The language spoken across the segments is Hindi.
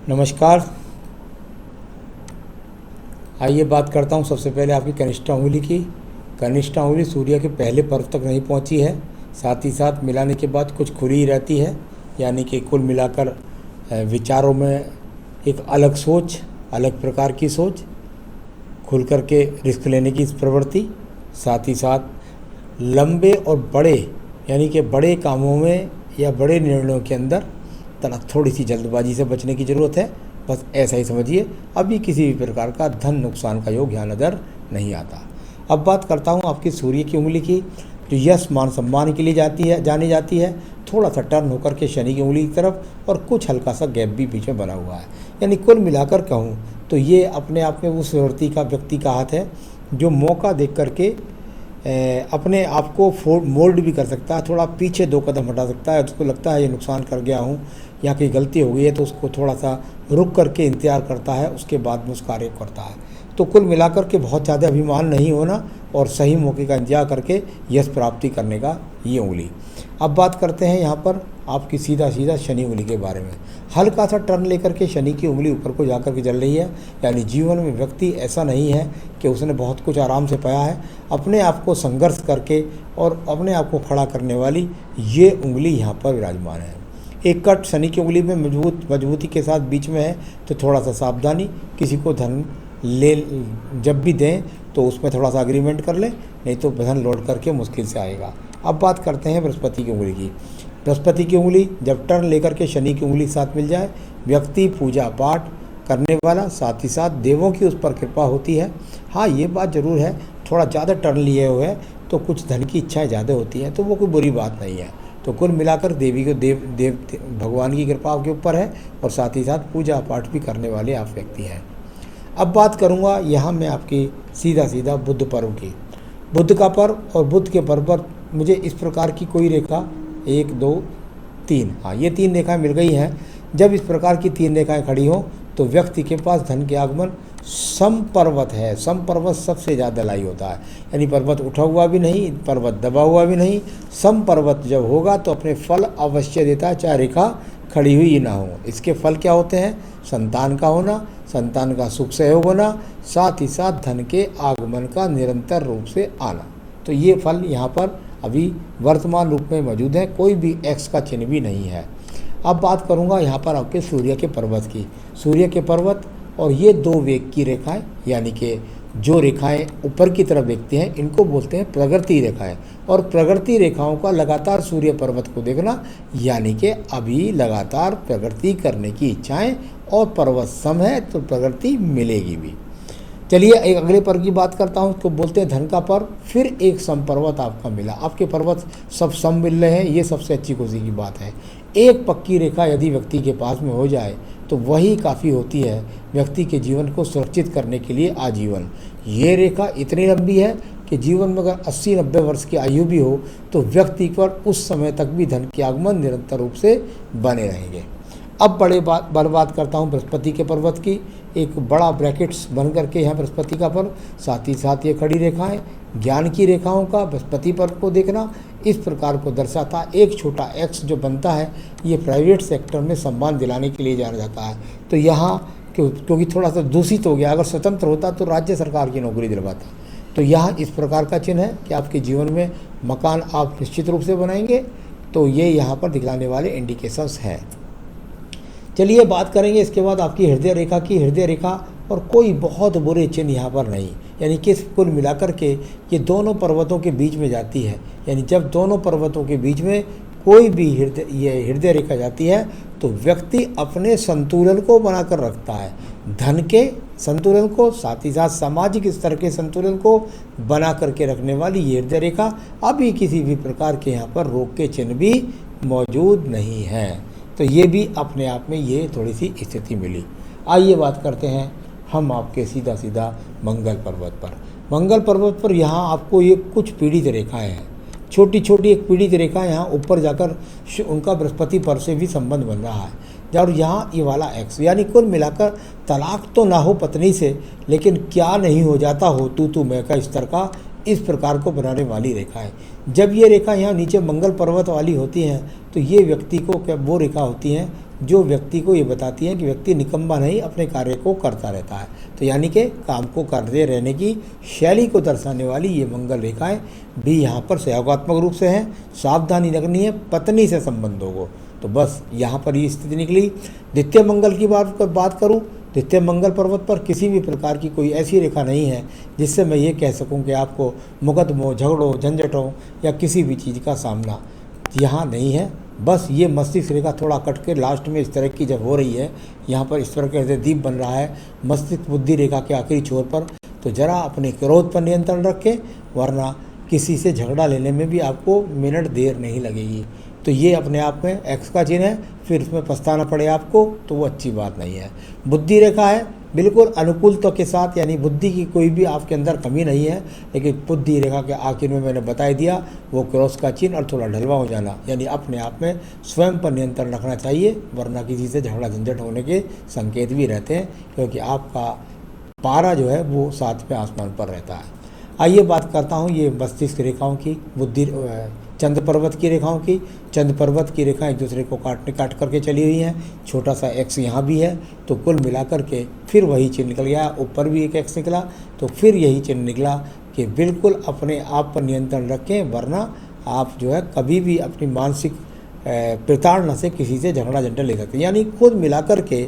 नमस्कार। आइए बात करता हूँ सबसे पहले आपकी कनिष्ठा उंगली की। कनिष्ठा उंगली सूर्य के पहले पर्व तक नहीं पहुँची है, साथ ही साथ मिलाने के बाद कुछ खुली ही रहती है, यानी कि कुल मिलाकर विचारों में एक अलग सोच, अलग प्रकार की सोच, खुल करके रिस्क लेने की प्रवृत्ति, साथ ही साथ लंबे और बड़े यानी कि बड़े कामों में या बड़े निर्णयों के अंदर थोड़ी सी जल्दबाजी से बचने की ज़रूरत है। बस ऐसा ही समझिए। अभी किसी भी प्रकार का धन नुकसान का योग यहाँ नज़र नहीं आता। अब बात करता हूँ आपकी सूर्य की उंगली की, जो यश मान सम्मान के लिए जानी जाती है। थोड़ा सा टर्न होकर के शनि की उंगली की तरफ और कुछ हल्का सा गैप भी बीच में बना हुआ है। यानी कुल मिलाकर कहूँ तो ये अपने आप में उस व्यक्ति का हाथ है जो मौका देख करके अपने आप को मोल्ड भी कर सकता है, थोड़ा पीछे 2 कदम हटा सकता है। उसको लगता है ये नुकसान कर गया हूँ या कोई गलती हो गई है, तो उसको थोड़ा सा रुक करके इंतजार करता है, उसके बाद में उस कार्य करता है। तो कुल मिलाकर के बहुत ज़्यादा अभिमान नहीं होना और सही मौके का इंतजार करके यश प्राप्ति करने का ये उंगली। अब बात करते हैं यहाँ पर आपकी सीधा शनि उंगली के बारे में। हल्का सा टर्न लेकर के शनि की उंगली ऊपर को जाकर के चल रही है, यानी जीवन में व्यक्ति ऐसा नहीं है कि उसने बहुत कुछ आराम से पाया है। अपने आप को संघर्ष करके और अपने आप को खड़ा करने वाली ये उंगली यहाँ पर विराजमान है। एक कट शनि की उंगली में मजबूती के साथ बीच में है, तो थोड़ा सा सावधानी। किसी को धन जब भी दें तो उसमें थोड़ा सा अग्रीमेंट कर लें, नहीं तो धन लौट करके मुश्किल से आएगा। अब बात करते हैं बृहस्पति की उंगली की। बृहस्पति की उंगली जब टर्न लेकर के शनि की उंगली साथ मिल जाए, व्यक्ति पूजा पाठ करने वाला, साथ ही साथ देवों की उस पर कृपा होती है। हाँ, ये बात ज़रूर है, थोड़ा ज़्यादा टर्न लिए हुए है तो कुछ धन की इच्छाएं ज़्यादा होती हैं, तो वो कोई बुरी बात नहीं है। तो कुल मिलाकर देव भगवान की कृपा आपके ऊपर है और साथ ही साथ पूजा पाठ भी करने वाले आप व्यक्ति हैं। अब बात करूँगा यहाँ मैं आपकी सीधा बुद्ध पर्व की। बुद्ध का पर्व और बुद्ध के पर्व पर मुझे इस प्रकार की कोई रेखा 1 2 3, हाँ ये 3 रेखाएँ मिल गई हैं। जब इस प्रकार की 3 रेखाएँ खड़ी हों तो व्यक्ति के पास धन के आगमन समपर्वत है। समपर्वत सबसे ज़्यादा लाई होता है, यानी पर्वत उठा हुआ भी नहीं, पर्वत दबा हुआ भी नहीं। समपर्वत जब होगा तो अपने फल अवश्य देता है, चाहे रेखा खड़ी हुई ही ना हो। इसके फल क्या होते हैं? संतान का होना, संतान का सुख सहयोग होना, साथ ही साथ धन के आगमन का निरंतर रूप से आना। तो ये फल यहाँ पर अभी वर्तमान रूप में मौजूद है, कोई भी एक्स का चिन्ह भी नहीं है। अब बात करूँगा यहाँ पर आपके सूर्य के पर्वत की। सूर्य के पर्वत और ये 2 वेग की रेखाएं, यानी कि जो रेखाएं ऊपर की तरफ देखते हैं इनको बोलते हैं प्रगति रेखाएं। और प्रगति रेखाओं का लगातार सूर्य पर्वत को देखना, यानी कि अभी लगातार प्रगति करने की इच्छाएं और पर्वत सम है तो प्रगति मिलेगी भी। चलिए एक अगले पर्व की बात करता हूँ, उसको बोलते हैं धन का पर्व। फिर एक सम पर्वत आपका मिला, आपके पर्वत सब सम मिल रहे हैं, ये सबसे अच्छी खुशी की बात है। एक पक्की रेखा यदि व्यक्ति के पास में हो जाए तो वही काफ़ी होती है व्यक्ति के जीवन को सुरक्षित करने के लिए आजीवन। ये रेखा इतनी लंबी है कि जीवन में अगर 80-90 वर्ष की आयु भी हो तो व्यक्ति पर उस समय तक भी धन के आगमन निरंतर रूप से बने रहेंगे। अब बात करता हूँ बृहस्पति के पर्वत की। एक बड़ा ब्रैकेट्स बन करके यहाँ बृहस्पति का पर्व, साथ ही साथ ये खड़ी रेखाएं ज्ञान की रेखाओं का बृहस्पति पर्व को देखना इस प्रकार को दर्शाता। एक छोटा एक्स जो बनता है ये प्राइवेट सेक्टर में सम्मान दिलाने के लिए जाना जाता है। तो यहाँ क्योंकि थोड़ा सा दूषित हो गया, अगर स्वतंत्र होता तो राज्य सरकार की नौकरी दिलवाता। तो यहाँ इस प्रकार का चिन्ह है कि आपके जीवन में मकान आप निश्चित रूप से बनाएंगे। तो ये यहाँ पर दिखलाने वाले इंडिकेशंस हैं। चलिए बात करेंगे इसके बाद आपकी हृदय रेखा की। हृदय रेखा और कोई बहुत बुरे चिन्ह यहाँ पर नहीं, यानी कि कुल मिलाकर के ये दोनों पर्वतों के बीच में जाती है। यानी जब दोनों पर्वतों के बीच में कोई भी हृदय रेखा जाती है तो व्यक्ति अपने संतुलन को बनाकर रखता है, धन के संतुलन को, साथ ही साथ सामाजिक स्तर के संतुलन को बना करके रखने वाली ये हृदय रेखा। अभी किसी भी प्रकार के यहाँ पर रोग के चिन्ह भी मौजूद नहीं हैं। तो ये भी अपने आप में ये थोड़ी सी स्थिति मिली। आइए बात करते हैं हम आपके सीधा मंगल पर्वत पर। मंगल पर्वत पर यहाँ आपको ये कुछ पीड़ित रेखाएं हैं, छोटी छोटी एक पीड़ित रेखा यहाँ ऊपर जाकर उनका बृहस्पति पर्व से भी संबंध बन रहा है। और यहाँ ये वाला एक्स, यानी कुल मिलाकर तलाक तो ना हो पत्नी से, लेकिन क्या नहीं हो जाता हो तू मैं का स्तर का इस प्रकार को बनाने वाली रेखा है। जब ये रेखा यहाँ नीचे मंगल पर्वत वाली होती हैं तो ये व्यक्ति को क्या वो रेखा होती हैं जो व्यक्ति को ये बताती हैं कि व्यक्ति निकम्मा नहीं, अपने कार्य को करता रहता है। तो यानी कि काम को करते रहने की शैली को दर्शाने वाली ये मंगल रेखाएं भी यहाँ पर सहयोगात्मक रूप से हैं। सावधानी रखनी है पत्नी से संबंधों को। तो बस यहाँ पर ये स्थिति निकली। द्वितीय मंगल की बात करूँ, द्वितीय मंगल पर्वत पर किसी भी प्रकार की कोई ऐसी रेखा नहीं है जिससे मैं ये कह सकूं कि आपको मुकदमों, झगड़ों, झंझटों या किसी भी चीज़ का सामना यहाँ नहीं है। बस ये मस्तिष्क रेखा थोड़ा कट के लास्ट में इस तरह की जब हो रही है, यहाँ पर इस तरह के दीप बन रहा है मस्तिष्क बुद्धि रेखा के आखिरी छोर पर, तो ज़रा अपने क्रोध पर नियंत्रण रखें, वरना किसी से झगड़ा लेने में भी आपको मिनट देर नहीं लगेगी। तो ये अपने आप में एक्स का चिन्ह है, फिर उसमें पछताना पड़े आपको तो वो अच्छी बात नहीं है। बुद्धि रेखा है बिल्कुल अनुकूलता के साथ, यानी बुद्धि की कोई भी आपके अंदर कमी नहीं है, लेकिन बुद्धि रेखा के आखिर में मैंने बता दिया वो क्रॉस का चिन्ह और थोड़ा ढलवा हो जाना, यानी अपने आप में स्वयं पर नियंत्रण रखना चाहिए, वरना किसी से झगड़ा झंझट होने के संकेत भी रहते हैं, क्योंकि आपका पारा जो है वो 7वें आसमान पर रहता है। आइए बात करता हूँ ये मस्तिष्क रेखाओं की, बुद्धि चंद्र पर्वत की रेखाओं की। चंद्र पर्वत की रेखा एक दूसरे को काट करके चली हुई हैं, छोटा सा एक्स यहाँ भी है, तो कुल मिलाकर के फिर वही चिन्ह निकल गया। ऊपर भी एक एक्स निकला तो फिर यही चिन्ह निकला कि बिल्कुल अपने आप पर नियंत्रण रखें, वरना आप जो है कभी भी अपनी मानसिक प्रताड़ना से किसी से झगड़ा झंझट ले सकते हैं। यानी खुद मिलाकर के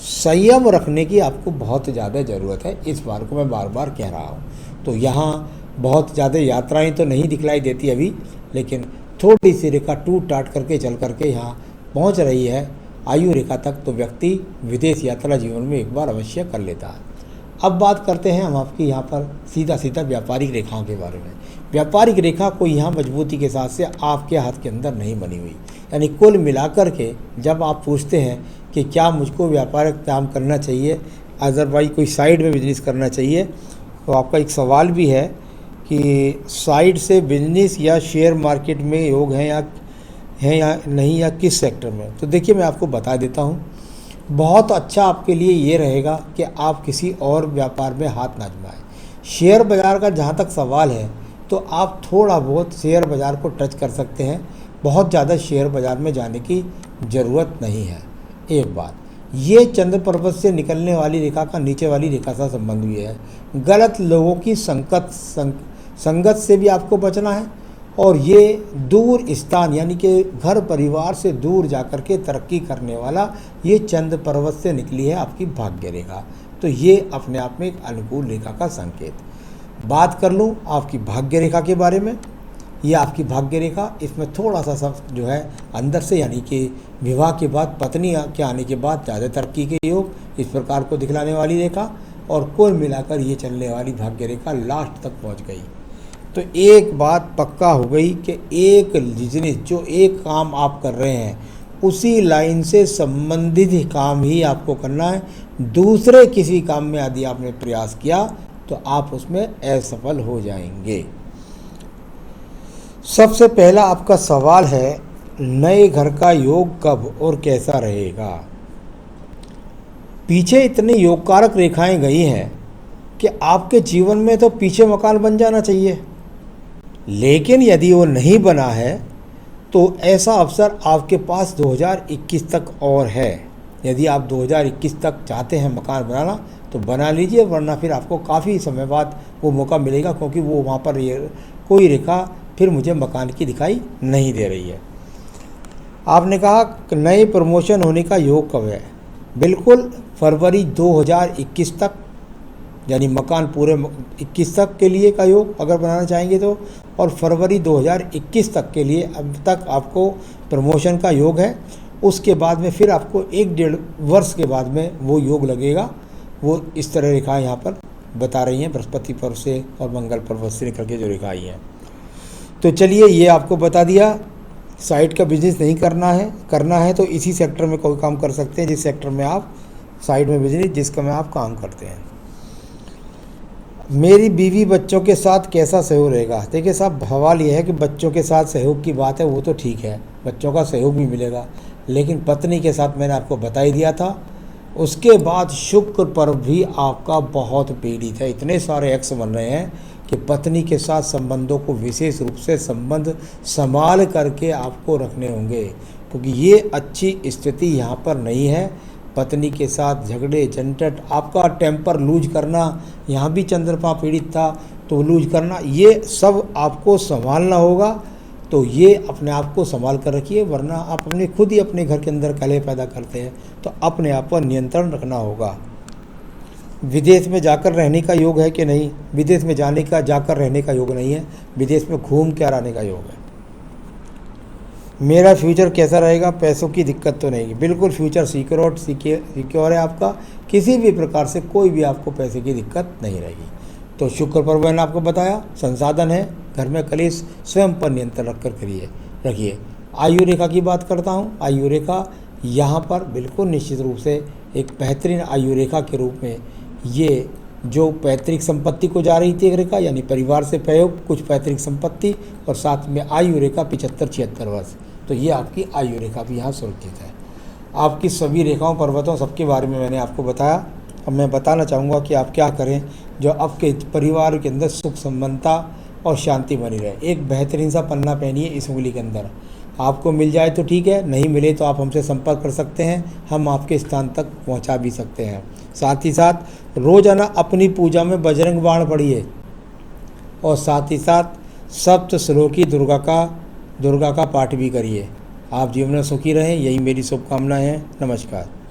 संयम रखने की आपको बहुत ज़्यादा ज़रूरत है। इस बार को मैं बार बार कह रहा हूँ। तो यहाँ बहुत ज़्यादा यात्राएं तो नहीं दिखलाई देती अभी, लेकिन थोड़ी सी रेखा टूट टाट करके चल करके यहाँ पहुँच रही है आयु रेखा तक, तो व्यक्ति विदेश यात्रा जीवन में एक बार अवश्य कर लेता है। अब बात करते हैं हम आपकी यहाँ पर सीधा सीधा व्यापारिक रेखाओं के बारे में। व्यापारिक रेखा कोई यहाँ मजबूती के साथ से आपके हाथ के अंदर नहीं बनी हुई, यानी कुल मिलाकर के जब आप पूछते हैं कि क्या मुझको व्यापारिक काम करना चाहिए, अदरवाइज कोई साइड में बिजनेस करना चाहिए, तो आपका एक सवाल भी है कि साइड से बिजनेस या शेयर मार्केट में योग है या नहीं, या किस सेक्टर में। तो देखिए मैं आपको बता देता हूँ, बहुत अच्छा आपके लिए ये रहेगा कि आप किसी और व्यापार में हाथ ना आजमाएं। शेयर बाज़ार का जहाँ तक सवाल है तो आप थोड़ा बहुत शेयर बाज़ार को टच कर सकते हैं, बहुत ज़्यादा शेयर बाज़ार में जाने की ज़रूरत नहीं है। एक बात, ये चंद्र पर्वत से निकलने वाली रेखा का नीचे वाली रेखा से संबंध भी है। गलत लोगों की संगत से भी आपको बचना है, और ये दूर स्थान यानी कि घर परिवार से दूर जाकर के तरक्की करने वाला ये चंद्र पर्वत से निकली है आपकी भाग्य रेखा। तो ये अपने आप में एक अनुकूल रेखा का संकेत। बात कर लूँ आपकी भाग्य रेखा के बारे में। ये आपकी भाग्य रेखा, इसमें थोड़ा सा सब जो है अंदर से, यानी कि विवाह के बाद पत्नी के आने के बाद ज़्यादा तरक्की के योग, इस प्रकार को दिखलाने वाली रेखा, और कुल मिलाकर ये चलने वाली भाग्य रेखा लास्ट तक पहुंच गई। तो एक बात पक्का हो गई कि एक बिजनेस जो एक काम आप कर रहे हैं उसी लाइन से संबंधित ही काम ही आपको करना है। दूसरे किसी काम में यदि आपने प्रयास किया तो आप उसमें असफल हो जाएंगे। सबसे पहला आपका सवाल है, नए घर का योग कब और कैसा रहेगा। पीछे इतनी योगकारक रेखाएं गई हैं कि आपके जीवन में तो पीछे मकान बन जाना चाहिए, लेकिन यदि वो नहीं बना है तो ऐसा अवसर आपके पास 2021 तक और है। यदि आप 2021 तक चाहते हैं मकान बनाना तो बना लीजिए, वरना फिर आपको काफ़ी समय बाद वो मौका मिलेगा, क्योंकि वो वहाँ पर कोई रेखा फिर मुझे मकान की दिखाई नहीं दे रही है। आपने कहा नए प्रमोशन होने का योग कब है। बिल्कुल फरवरी 2021 तक, यानी मकान पूरे 21 तक के लिए का योग अगर बनाना चाहेंगे तो, और फरवरी 2021 तक के लिए अब तक आपको प्रमोशन का योग है। उसके बाद में फिर आपको 1-1.5 वर्ष के बाद में वो योग लगेगा। वो इस तरह रेखाएं यहाँ पर बता रही हैं, बृहस्पति पर्व से और मंगल पर्वत से निकल के जो रेखा आई हैं। तो चलिए ये आपको बता दिया। साइड का बिजनेस नहीं करना है तो इसी सेक्टर में कोई काम कर सकते हैं जिस सेक्टर में आप साइड में बिजनेस जिसका में आप काम करते हैं। मेरी बीवी बच्चों के साथ कैसा सहयोग रहेगा। देखिए साहब, सवाल यह है कि बच्चों के साथ सहयोग की बात है, वो तो ठीक है, बच्चों का सहयोग भी मिलेगा, लेकिन पत्नी के साथ मैंने आपको बता ही दिया था। उसके बाद शुक्र पर्व भी आपका बहुत पीड़ित है। इतने सारे एक्स बन रहे हैं कि पत्नी के साथ संबंधों को विशेष रूप से संबंध संभाल करके आपको रखने होंगे, क्योंकि ये अच्छी स्थिति यहाँ पर नहीं है। पत्नी के साथ झगड़े झंझट, आपका टेम्पर लूज करना, यहाँ भी चंद्रमा पीड़ित था तो लूज करना, ये सब आपको संभालना होगा। तो ये अपने आप को संभाल कर रखिए, वरना आप अपने खुद ही अपने घर के अंदर कलह पैदा करते हैं। तो अपने आप पर नियंत्रण रखना होगा। विदेश में जाकर रहने का योग है कि नहीं? विदेश में जाकर रहने का योग नहीं है, विदेश में घूम कर आने का योग है। मेरा फ्यूचर कैसा रहेगा? पैसों की दिक्कत तो नहीं, बिल्कुल फ्यूचर सिक्योर है आपका, किसी भी प्रकार से कोई भी आपको पैसे की दिक्कत नहीं रहेगी। तो शुक्र पर मैंने आपको बताया, संसाधन है, घर में कलेश स्वयं पर नियंत्रण रखिए। आयु रेखा की बात करता हूँ। आयु रेखा यहाँ पर बिल्कुल निश्चित रूप से एक बेहतरीन आयु रेखा के रूप में, ये जो पैतृक संपत्ति को जा रही थी एक रेखा, यानी परिवार से प्रयोग कुछ पैतृक संपत्ति, और साथ में आयु रेखा 75-76 वर्ष, तो ये आपकी आयु रेखा भी यहाँ सुरक्षित है। आपकी सभी रेखाओं पर्वतों सबके बारे में मैंने आपको बताया। अब मैं बताना चाहूँगा कि आप क्या करें जो आपके परिवार के अंदर सुख संपन्नता और शांति बनी रहे। एक बेहतरीन सा पन्ना पहनिए इस उंगली के अंदर, आपको मिल जाए तो ठीक है, नहीं मिले तो आप हमसे संपर्क कर सकते हैं, हम आपके स्थान तक पहुंचा भी सकते हैं। साथ ही साथ रोजाना अपनी पूजा में बजरंग बाण पढ़िए, और साथ ही साथ सप्त श्लोकी दुर्गा का पाठ भी करिए। आप जीवन में सुखी रहें, यही मेरी शुभकामनाएं हैं। नमस्कार।